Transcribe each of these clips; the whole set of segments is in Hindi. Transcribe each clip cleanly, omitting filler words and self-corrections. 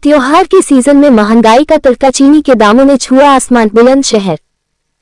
त्योहार के सीजन में महंगाई का तड़का, चीनी के दामों ने छुआ आसमान। बुलंदशहर।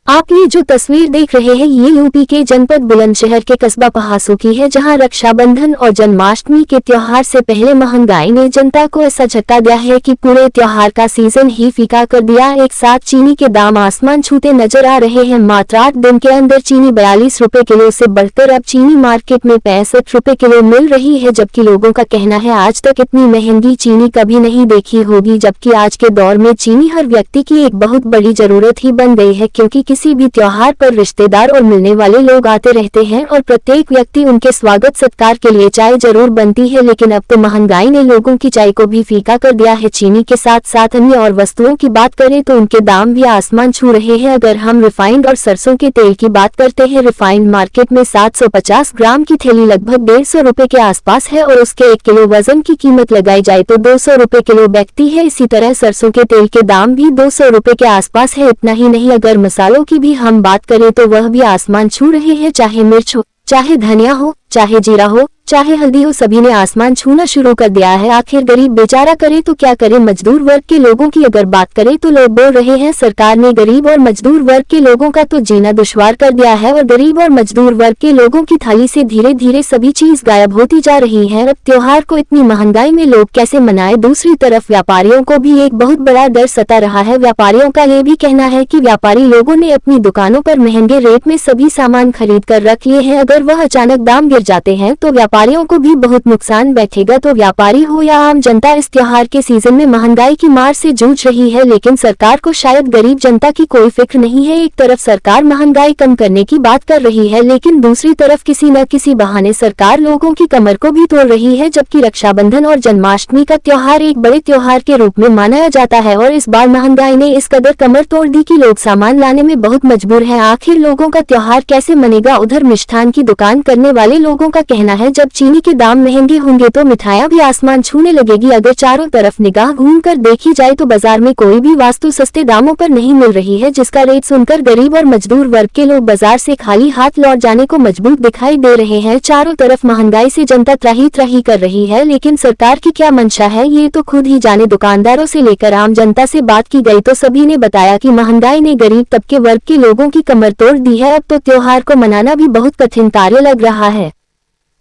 आप ये जो तस्वीर देख रहे हैं ये यूपी के जनपद बुलंदशहर के कस्बा पहासू की है, जहां रक्षाबंधन और जन्माष्टमी के त्योहार से पहले महंगाई ने जनता को ऐसा झटका दिया है कि पूरे त्योहार का सीजन ही फीका कर दिया। एक साथ चीनी के दाम आसमान छूते नजर आ रहे हैं। मात्र 8 दिन के अंदर चीनी 42 रुपए किलो से बढ़कर अब चीनी मार्केट में 65 रुपए किलो मिल रही है, जबकि लोगों का कहना है आज तक इतनी महंगी चीनी कभी नहीं देखी होगी। जबकि आज के दौर में चीनी हर व्यक्ति की एक बहुत बड़ी जरूरत ही बन गई है, क्योंकि किसी भी त्योहार पर रिश्तेदार और मिलने वाले लोग आते रहते हैं और प्रत्येक व्यक्ति उनके स्वागत सत्कार के लिए चाय जरूर बनती है। लेकिन अब तो महंगाई ने लोगों की चाय को भी फीका कर दिया है। चीनी के साथ साथ अन्य और वस्तुओं की बात करें तो उनके दाम भी आसमान छू रहे हैं। अगर हम रिफाइंड और सरसों के तेल की बात करते हैं, रिफाइंड मार्केट में 750 ग्राम की थैली लगभग 150 रुपए के आसपास है और उसके 1 किलो वजन की कीमत लगाई जाए तो 200 रुपए किलो बैठती है। इसी तरह सरसों के तेल के दाम भी 200 रुपए के आसपास है। इतना ही नहीं, अगर मसालों की भी हम बात करें तो वह भी आसमान छू रहे हैं। चाहे मिर्च हो, चाहे धनिया हो, चाहे जीरा हो, चाहे हल्दी हो, सभी ने आसमान छूना शुरू कर दिया है। आखिर गरीब बेचारा करे तो क्या करे। मजदूर वर्ग के लोगों की अगर बात करें तो लोग बोल रहे हैं सरकार ने गरीब और मजदूर वर्ग के लोगों का तो जीना दुश्वार कर दिया है और गरीब और मजदूर वर्ग के लोगों की थाली से धीरे धीरे सभी चीज गायब होती जा रही है। अब त्योहार को इतनी महंगाई में लोग कैसे मनाए। दूसरी तरफ व्यापारियों को भी एक बहुत बड़ा डर सता रहा है। व्यापारियों का ये भी कहना है कि व्यापारी लोगों ने अपनी दुकानों पर महंगे रेट में सभी सामान खरीद कर रख लिए हैं। अगर वह अचानक दाम गिर जाते हैं तो व्यापारियों को भी बहुत नुकसान बैठेगा। तो व्यापारी हो या आम जनता, इस त्योहार के सीजन में महंगाई की मार से जूझ रही है, लेकिन सरकार को शायद गरीब जनता की कोई फिक्र नहीं है। एक तरफ सरकार महंगाई कम करने की बात कर रही है, लेकिन दूसरी तरफ किसी न किसी बहाने सरकार लोगों की कमर को भी तोड़ रही है। जबकि रक्षाबंधन और जन्माष्टमी का त्योहार एक बड़े त्योहार के रूप में माना जाता है और इस बार महंगाई ने इस कदर कमर तोड़ दी कि लोग सामान लाने में बहुत मजबूर है। आखिर लोगों का त्योहार कैसे मनेगा। उधर मिष्ठान की दुकान करने वाले लोगों का कहना है जब चीनी के दाम महंगे होंगे तो मिठाइयां भी आसमान छूने लगेगी। अगर चारों तरफ निगाह घूमकर देखी जाए तो बाजार में कोई भी वस्तु सस्ते दामों पर नहीं मिल रही है, जिसका रेट सुनकर गरीब और मजदूर वर्ग के लोग बाजार से खाली हाथ लौट जाने को मजबूर दिखाई दे रहे हैं। चारों तरफ महंगाई से जनता त्राही त्राही कर रही है, लेकिन सरकार की क्या मंशा है ये तो खुद ही जाने। दुकानदारों से लेकर आम जनता से बात की गई तो सभी ने बताया कि महंगाई ने गरीब तबके वर्ग के लोगों की कमर तोड़ दी है। अब तो त्योहार को मनाना भी बहुत कठिन कार्य लग रहा है।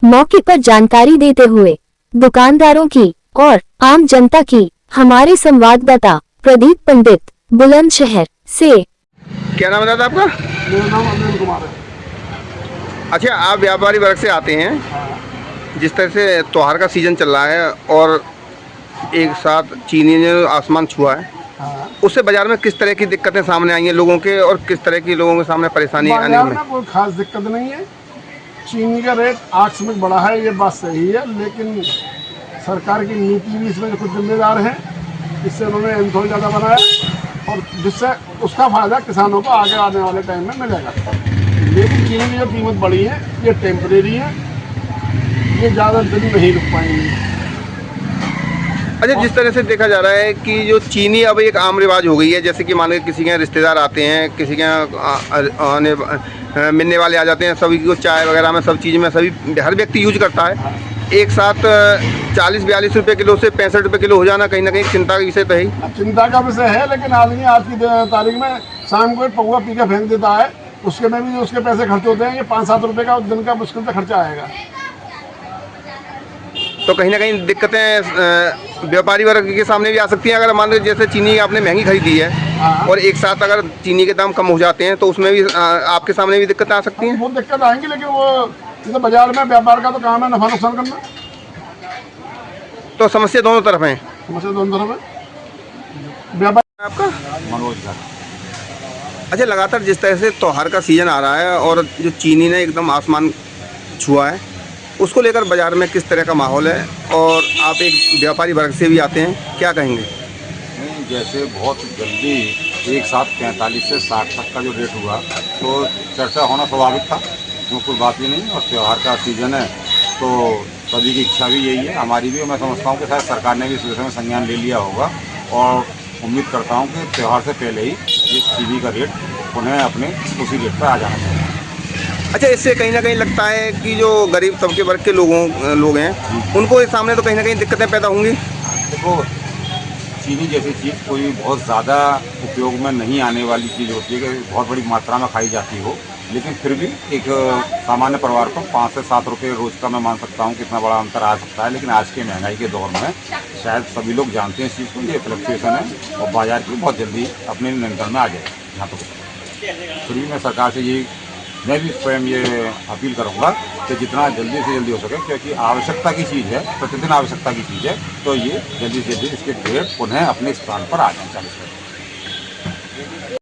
मौके पर जानकारी देते हुए दुकानदारों की और आम जनता की हमारे संवाददाता प्रदीप पंडित, बुलंदशहर से। क्या नाम है दादा आपका? मेरा नाम अनिल कुमार है। अच्छा, आप व्यापारी वर्ग से आते हैं। जिस तरह से त्योहार का सीजन चल रहा है और एक साथ चीनी ने आसमान छुआ है, उससे बाजार में किस तरह की दिक्कतें सामने आई हैं लोगों के और किस तरह की लोगों के सामने परेशानी आने में? कोई खास दिक्कत नहीं है। चीनी का रेट आकस्मिक बढ़ा है, ये बात सही है, लेकिन सरकार की नीति भी इसमें कुछ जिम्मेदार है। इससे उन्होंने एंथोल ज़्यादा बनाया और जिससे उसका फ़ायदा किसानों को आगे आने वाले टाइम में मिलेगा। लेकिन चीनी की जो कीमत बढ़ी है ये टेम्परेरी है, ये ज़्यादा दिन नहीं रुक पाएंगे। अच्छा, जिस तरह से देखा जा रहा है कि जो चीनी अब एक आम रिवाज हो गई है, जैसे कि मान लो किसी के यहाँ रिश्तेदार आते हैं, किसी के यहाँ मिलने वाले आ जाते हैं, सभी को चाय वगैरह में सब चीज़ में सभी हर व्यक्ति यूज करता है। एक साथ 40-42 रुपये किलो से 65 रुपये किलो हो जाना कहीं ना कहीं चिंता का विषय तो है। चिंता का विषय है, लेकिन आदमी आज की तारीख में शाम को एक पौवा पी के फेंक देता है, उसके में भी जो उसके पैसे खर्च होते हैं ये 5-7 रुपये का दिन का मुश्किल से खर्चा आएगा। तो कहीं ना कहीं दिक्कतें व्यापारी वर्ग के सामने भी आ सकती हैं। अगर मान लो जैसे चीनी आपने महंगी खरीदी है और एक साथ अगर चीनी के दाम कम हो जाते हैं तो उसमें भी आपके सामने भी दिक्कतें आ सकती हैं। बहुत दिक्कत आएंगी, लेकिन वो तो बाजार में व्यापार का तो काम है नफा नुकसान करना। तो समस्या दोनों तरफ है। समस्या दोनों तरफ है। व्यापार आपका मनोज। अच्छा, लगातार जिस तरह से त्योहार का सीजन आ रहा है और जो चीनी ने एकदम आसमान छुआ है, उसको लेकर बाज़ार में किस तरह का माहौल है और आप एक व्यापारी वर्ग से भी आते हैं, क्या कहेंगे? नहीं, जैसे बहुत जल्दी एक साथ 45 से 60 तक का जो रेट हुआ तो चर्चा होना स्वाभाविक था, उसमें कोई बात ही नहीं। और त्यौहार का सीज़न है तो सभी की इच्छा भी यही है, हमारी भी। मैं समझता हूँ कि शायद सरकार ने भी इस विषय में संज्ञान ले लिया होगा और उम्मीद करता हूँ कि त्यौहार से पहले ही ये चीनी का रेट पुनः अपने उसी रेट पर आ जाना चाहिए। अच्छा, इससे कहीं ना कहीं लगता है कि जो गरीब तबके वर्ग के लोग हैं उनको इस सामने तो कहीं ना कहीं दिक्कतें पैदा होंगी। देखो, चीनी जैसी चीज़ कोई बहुत ज़्यादा उपयोग में नहीं आने वाली चीज़ होती है कि बहुत बड़ी मात्रा में खाई जाती हो, लेकिन फिर भी एक सामान्य परिवार को 5 से 7 रुपये रोज़ का मैं मान सकता हूँ कितना बड़ा अंतर आ सकता है। लेकिन आज के महंगाई के दौर में शायद सभी लोग जानते हैं इस चीज़ को, ये फ्लक्चुएशन है और बाज़ार की बहुत जल्दी अपने नियंत्रण में आ जाए। यहाँ पर फिर भी मैं सरकार से मैं भी स्वयं ये अपील करूँगा कि जितना जल्दी से जल्दी हो सके, क्योंकि आवश्यकता की चीज़ है, प्रतिदिन आवश्यकता की चीज़ है, तो ये जल्दी से जल्दी इसके रेट पुनः अपने स्थान पर आ जाए 40%।